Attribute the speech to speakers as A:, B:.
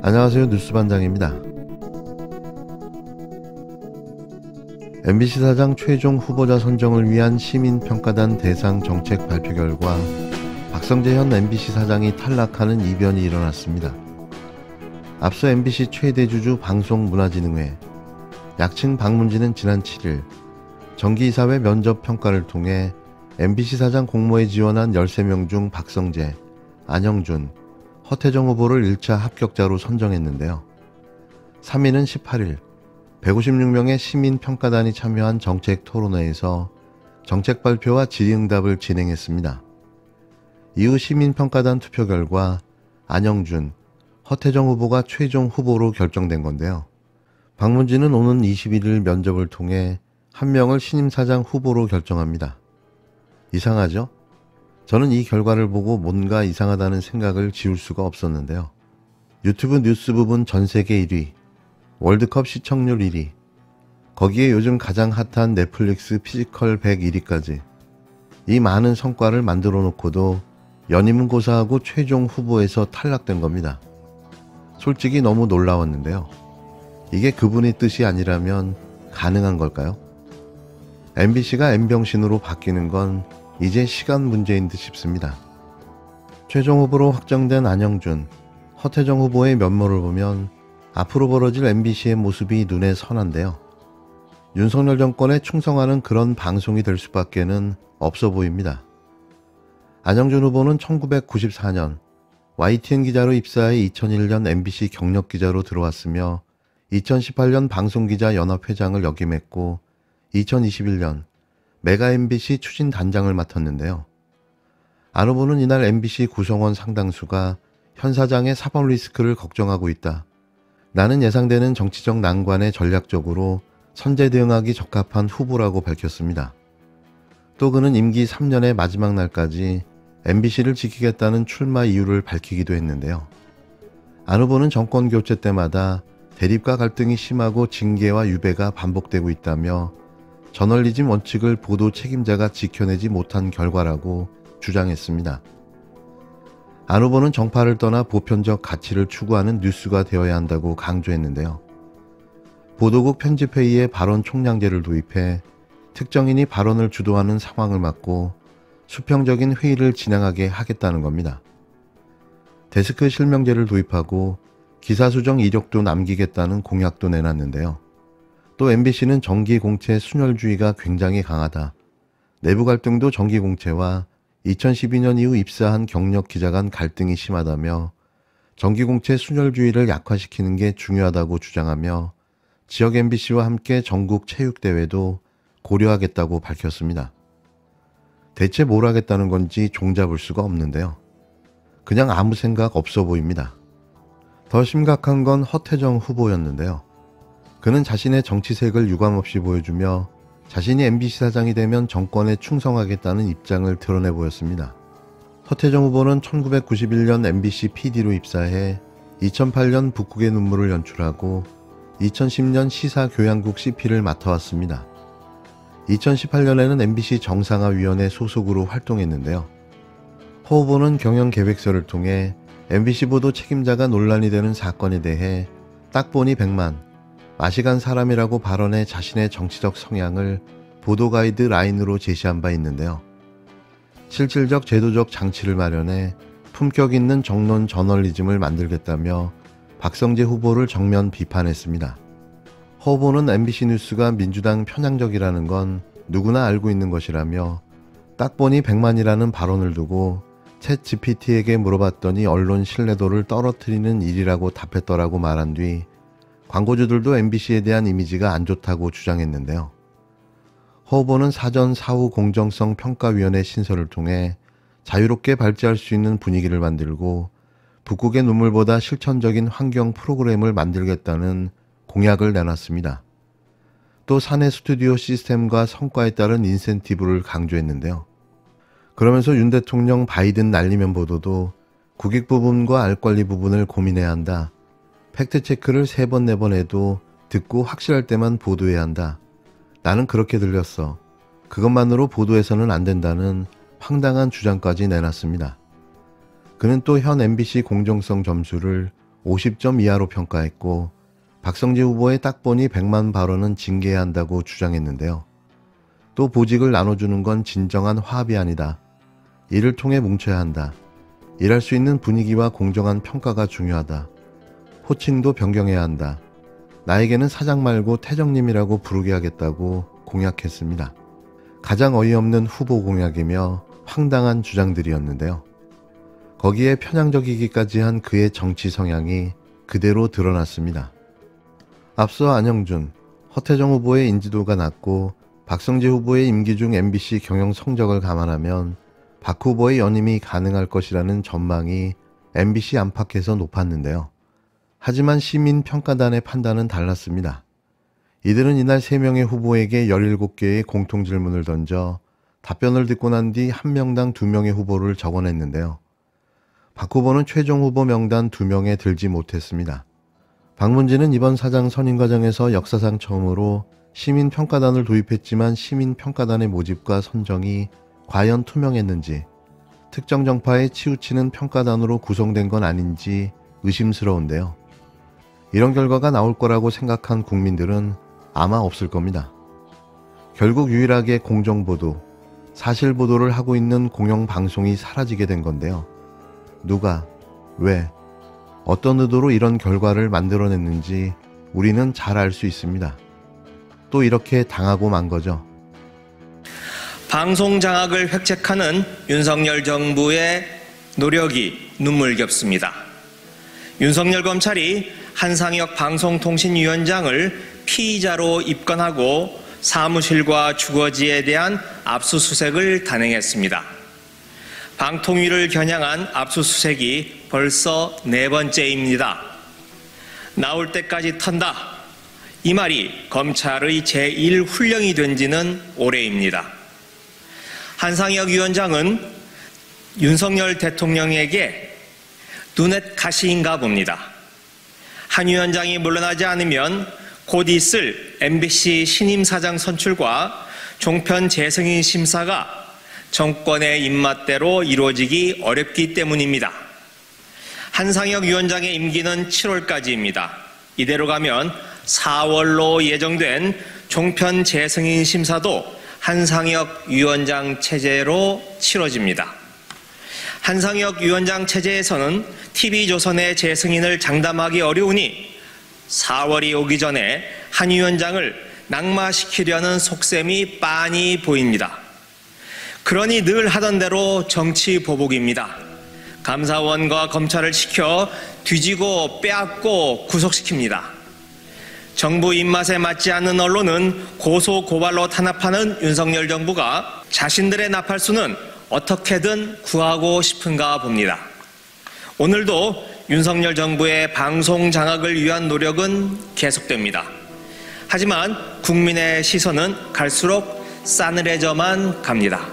A: 안녕하세요, 뉴스반장입니다. MBC 사장 최종 후보자 선정을 위한 시민평가단 대상 정책 발표 결과 박성재 현 MBC 사장이 탈락하는 이변이 일어났습니다. 앞서 MBC 최대 주주 방송문화진흥회, 약칭 방문진은 지난 7일 정기이사회 면접 평가를 통해 MBC 사장 공모에 지원한 13명 중 박성재, 안영준, 허태정 후보를 1차 합격자로 선정했는데요. 3위는 18일 156명의 시민평가단이 참여한 정책토론회에서 정책 발표와 질의응답을 진행했습니다. 이후 시민평가단 투표 결과 안영준, 허태정 후보가 최종 후보로 결정된 건데요. 방문진은 오는 21일 면접을 통해 한 명을 신임사장 후보로 결정합니다. 이상하죠? 저는 이 결과를 보고 뭔가 이상하다는 생각을 지울 수가 없었는데요. 유튜브 뉴스 부분 전세계 1위, 월드컵 시청률 1위, 거기에 요즘 가장 핫한 넷플릭스 피지컬 100 1위까지 이 많은 성과를 만들어 놓고도 연임은 고사하고 최종 후보에서 탈락된 겁니다. 솔직히 너무 놀라웠는데요. 이게 그분의 뜻이 아니라면 가능한 걸까요? MBC가 N병신으로 바뀌는 건 이제 시간 문제인 듯 싶습니다. 최종 후보로 확정된 안영준, 허태정 후보의 면모를 보면 앞으로 벌어질 MBC의 모습이 눈에 선한데요. 윤석열 정권에 충성하는 그런 방송이 될 수밖에는 없어 보입니다. 안영준 후보는 1994년 YTN 기자로 입사해 2001년 MBC 경력기자로 들어왔으며 2018년 방송기자연합회장을 역임했고 2021년 메가 MBC 추진단장을 맡았는데요. 안 후보는 이날 MBC 구성원 상당수가 현 사장의 사법 리스크를 걱정하고 있다. 나는 예상되는 정치적 난관에 전략적으로 선제 대응하기 적합한 후보라고 밝혔습니다. 또 그는 임기 3년의 마지막 날까지 MBC를 지키겠다는 출마 이유를 밝히기도 했는데요. 안 후보는 정권 교체 때마다 대립과 갈등이 심하고 징계와 유배가 반복되고 있다며 저널리즘 원칙을 보도 책임자가 지켜내지 못한 결과라고 주장했습니다. 안 후보는 정파를 떠나 보편적 가치를 추구하는 뉴스가 되어야 한다고 강조했는데요. 보도국 편집회의에 발언 총량제를 도입해 특정인이 발언을 주도하는 상황을 막고 수평적인 회의를 진행하게 하겠다는 겁니다. 데스크 실명제를 도입하고 기사 수정 이력도 남기겠다는 공약도 내놨는데요. 또 MBC는 정기공채 순혈주의가 굉장히 강하다. 내부 갈등도 정기공채와 2012년 이후 입사한 경력 기자 간 갈등이 심하다며 정기공채 순혈주의를 약화시키는 게 중요하다고 주장하며 지역 MBC와 함께 전국 체육대회도 고려하겠다고 밝혔습니다. 대체 뭘 하겠다는 건지 종잡을 수가 없는데요. 그냥 아무 생각 없어 보입니다. 더 심각한 건 허태정 후보였는데요. 그는 자신의 정치색을 유감없이 보여주며 자신이 MBC 사장이 되면 정권에 충성하겠다는 입장을 드러내 보였습니다. 허태정 후보는 1991년 MBC PD로 입사해 2008년 북극의 눈물을 연출하고 2010년 시사교양국 CP를 맡아왔습니다. 2018년에는 MBC 정상화위원회 소속으로 활동했는데요. 허 후보는 경영계획서를 통해 MBC 보도 책임자가 논란이 되는 사건에 대해 딱 보니 100만, 맛이 간 사람이라고 발언해 자신의 정치적 성향을 보도 가이드 라인으로 제시한 바 있는데요. 실질적 제도적 장치를 마련해 품격 있는 정론 저널리즘을 만들겠다며 박성재 후보를 정면 비판했습니다. 허 후보는 MBC 뉴스가 민주당 편향적이라는 건 누구나 알고 있는 것이라며 딱 보니 100만이라는 발언을 두고 챗 GPT에게 물어봤더니 언론 신뢰도를 떨어뜨리는 일이라고 답했더라고 말한 뒤 광고주들도 MBC에 대한 이미지가 안 좋다고 주장했는데요. 허 후보는 사전 사후 공정성 평가위원회 신설을 통해 자유롭게 발제할 수 있는 분위기를 만들고 북극의 눈물보다 실천적인 환경 프로그램을 만들겠다는 공약을 내놨습니다. 또 사내 스튜디오 시스템과 성과에 따른 인센티브를 강조했는데요. 그러면서 윤 대통령 바이든 날리면 보도도 국익 부분과 알 권리 부분을 고민해야 한다. 팩트체크를 3번 4번 해도 듣고 확실할 때만 보도해야 한다. 나는 그렇게 들렸어. 그것만으로 보도해서는 안 된다는 황당한 주장까지 내놨습니다. 그는 또 현 MBC 공정성 점수를 50점 이하로 평가했고 박성재 후보의 딱 보니 100만 발언은 징계해야 한다고 주장했는데요. 또 보직을 나눠주는 건 진정한 화합이 아니다. 이를 통해 뭉쳐야 한다. 일할 수 있는 분위기와 공정한 평가가 중요하다. 호칭도 변경해야 한다. 나에게는 사장 말고 태정님이라고 부르게 하겠다고 공약했습니다. 가장 어이없는 후보 공약이며 황당한 주장들이었는데요. 거기에 편향적이기까지 한 그의 정치 성향이 그대로 드러났습니다. 앞서 안영준, 허태정 후보의 인지도가 낮고 박성재 후보의 임기 중 MBC 경영 성적을 감안하면 박 후보의 연임이 가능할 것이라는 전망이 MBC 안팎에서 높았는데요. 하지만 시민평가단의 판단은 달랐습니다. 이들은 이날 3명의 후보에게 17개의 공통질문을 던져 답변을 듣고 난 뒤 한 명당 2명의 후보를 적어냈는데요. 박 후보는 최종 후보 명단 2명에 들지 못했습니다. 박문진은 이번 사장 선임 과정에서 역사상 처음으로 시민평가단을 도입했지만 시민평가단의 모집과 선정이 과연 투명했는지, 특정 정파에 치우치는 평가단으로 구성된 건 아닌지 의심스러운데요. 이런 결과가 나올 거라고 생각한 국민들은 아마 없을 겁니다. 결국 유일하게 공정보도, 사실보도를 하고 있는 공영방송이 사라지게 된 건데요. 누가, 왜, 어떤 의도로 이런 결과를 만들어냈는지 우리는 잘 알 수 있습니다. 또 이렇게 당하고 만 거죠.
B: 방송 장악을 획책하는 윤석열 정부의 노력이 눈물겹습니다. 윤석열 검찰이 한상혁 방송통신위원장을 피의자로 입건하고 사무실과 주거지에 대한 압수수색을 단행했습니다. 방통위를 겨냥한 압수수색이 벌써 4번째입니다. 나올 때까지 턴다. 이 말이 검찰의 제1훈령이 된 지는 오래입니다. 한상혁 위원장은 윤석열 대통령에게 눈엣 가시인가 봅니다. 한 위원장이 물러나지 않으면 곧 있을 MBC 신임 사장 선출과 종편 재승인 심사가 정권의 입맛대로 이루어지기 어렵기 때문입니다. 한상혁 위원장의 임기는 7월까지입니다. 이대로 가면 4월로 예정된 종편 재승인 심사도 한상혁 위원장 체제로 치러집니다. 한상혁 위원장 체제에서는 TV조선의 재승인을 장담하기 어려우니 4월이 오기 전에 한 위원장을 낙마시키려는 속셈이 빤히 보입니다. 그러니 늘 하던 대로 정치 보복입니다. 감사원과 검찰을 시켜 뒤지고 빼앗고 구속시킵니다. 정부 입맛에 맞지 않는 언론은 고소 고발로 탄압하는 윤석열 정부가 자신들의 나팔수는 어떻게든 구하고 싶은가 봅니다. 오늘도 윤석열 정부의 방송 장악을 위한 노력은 계속됩니다. 하지만 국민의 시선은 갈수록 싸늘해져만 갑니다.